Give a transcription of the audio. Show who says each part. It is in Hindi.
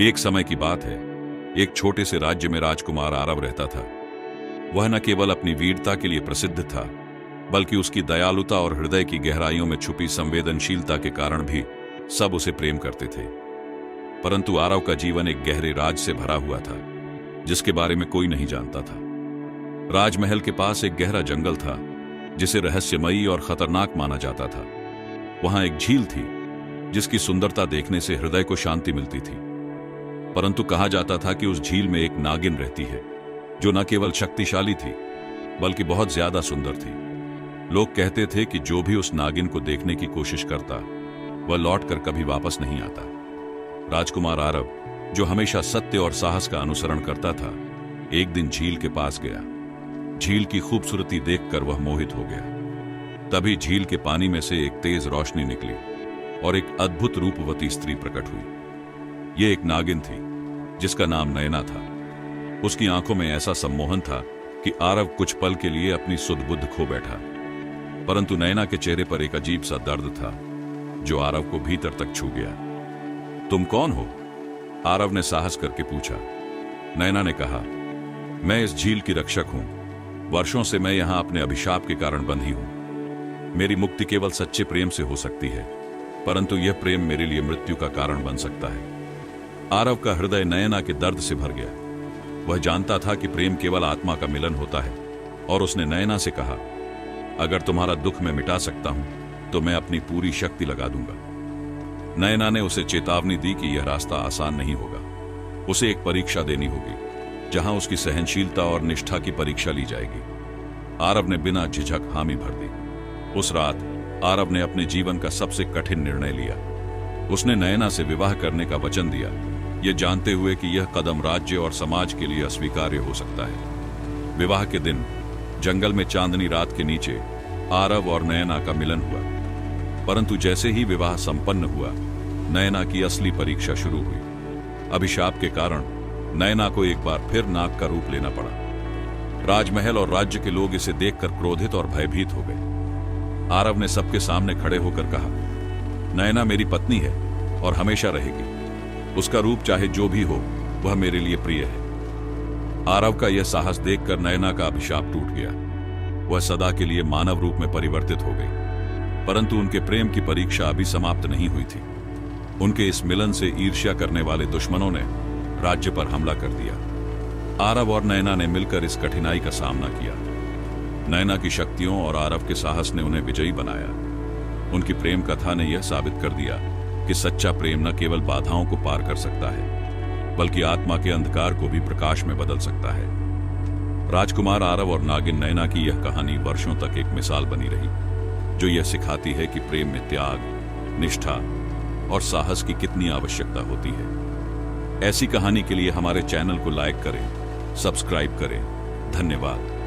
Speaker 1: एक समय की बात है, एक छोटे से राज्य में राजकुमार आरव रहता था। वह न केवल अपनी वीरता के लिए प्रसिद्ध था, बल्कि उसकी दयालुता और हृदय की गहराइयों में छुपी संवेदनशीलता के कारण भी सब उसे प्रेम करते थे। परंतु आरव का जीवन एक गहरे राज से भरा हुआ था, जिसके बारे में कोई नहीं जानता था। राजमहल के पास एक गहरा जंगल था, जिसे रहस्यमयी और खतरनाक माना जाता था। वहां एक झील थी, जिसकी सुंदरता देखने से हृदय को शांति मिलती थी। परंतु कहा जाता था कि उस झील में एक नागिन रहती है, जो न केवल शक्तिशाली थी, बल्कि बहुत ज्यादा सुंदर थी। लोग कहते थे कि जो भी उस नागिन को देखने की कोशिश करता, वह लौटकर कभी वापस नहीं आता। राजकुमार आरव, जो हमेशा सत्य और साहस का अनुसरण करता था, एक दिन झील के पास गया। झील की खूबसूरती देखकर वह मोहित हो गया। तभी झील के पानी में से एक तेज रोशनी निकली और एक अद्भुत रूपवती स्त्री प्रकट हुई। यह एक नागिन थी, जिसका नाम नयना था। उसकी आंखों में ऐसा सम्मोहन था कि आरव कुछ पल के लिए अपनी सुध बुद्ध खो बैठा। परंतु नयना के चेहरे पर एक अजीब सा दर्द था, जो आरव को भीतर तक छू गया। तुम कौन हो? आरव ने साहस करके पूछा। नयना ने कहा, मैं इस झील की रक्षक हूं। वर्षों से मैं यहां अपने अभिशाप के कारण बंधी हूं। मेरी मुक्ति केवल सच्चे प्रेम से हो सकती है, परंतु यह प्रेम मेरे लिए मृत्यु का कारण बन सकता है। आरव का हृदय नयना के दर्द से भर गया। वह जानता था कि प्रेम केवल आत्मा का मिलन होता है, और उसने नयना से कहा, अगर तुम्हारा दुख मैं मिटा सकता हूं, तो मैं अपनी पूरी शक्ति लगा दूंगा। नयना ने उसे चेतावनी दी कि यह रास्ता आसान नहीं होगा। उसे एक परीक्षा देनी होगी, जहां उसकी सहनशीलता और निष्ठा की परीक्षा ली जाएगी। आरव ने बिना झिझक हामी भर दी। उस रात आरव ने अपने जीवन का सबसे कठिन निर्णय लिया। उसने नयना से विवाह करने का वचन दिया, यह जानते हुए कि यह कदम राज्य और समाज के लिए अस्वीकार्य हो सकता है। विवाह के दिन जंगल में चांदनी रात के नीचे आरव और नयना का मिलन हुआ। परंतु जैसे ही विवाह संपन्न हुआ, नयना की असली परीक्षा शुरू हुई। अभिशाप के कारण नयना को एक बार फिर नाग का रूप लेना पड़ा। राजमहल और राज्य के लोग इसे देखकर क्रोधित और भयभीत हो गए। आरव ने सबके सामने खड़े होकर कहा, नयना मेरी पत्नी है और हमेशा रहेगी। उसका रूप चाहे जो भी हो, वह मेरे लिए प्रिय है। आरव का यह साहस देखकर नयना का अभिशाप टूट गया। वह सदा के लिए मानव रूप में परिवर्तित हो गई। परंतु उनके प्रेम की परीक्षा अभी समाप्त नहीं हुई थी। उनके इस मिलन से ईर्ष्या करने वाले दुश्मनों ने राज्य पर हमला कर दिया। आरव और नयना ने मिलकर इस कठिनाई का सामना किया। नयना की शक्तियों और आरव के साहस ने उन्हें विजयी बनाया। उनकी प्रेम कथा ने यह साबित कर दिया कि सच्चा प्रेम न केवल बाधाओं को पार कर सकता है, बल्कि आत्मा के अंधकार को भी प्रकाश में बदल सकता है। राजकुमार आरव और नागिन नयना की यह कहानी वर्षों तक एक मिसाल बनी रही, जो यह सिखाती है कि प्रेम में त्याग, निष्ठा और साहस की कितनी आवश्यकता होती है। ऐसी कहानी के लिए हमारे चैनल को लाइक करें, सब्सक्राइब करें। धन्यवाद।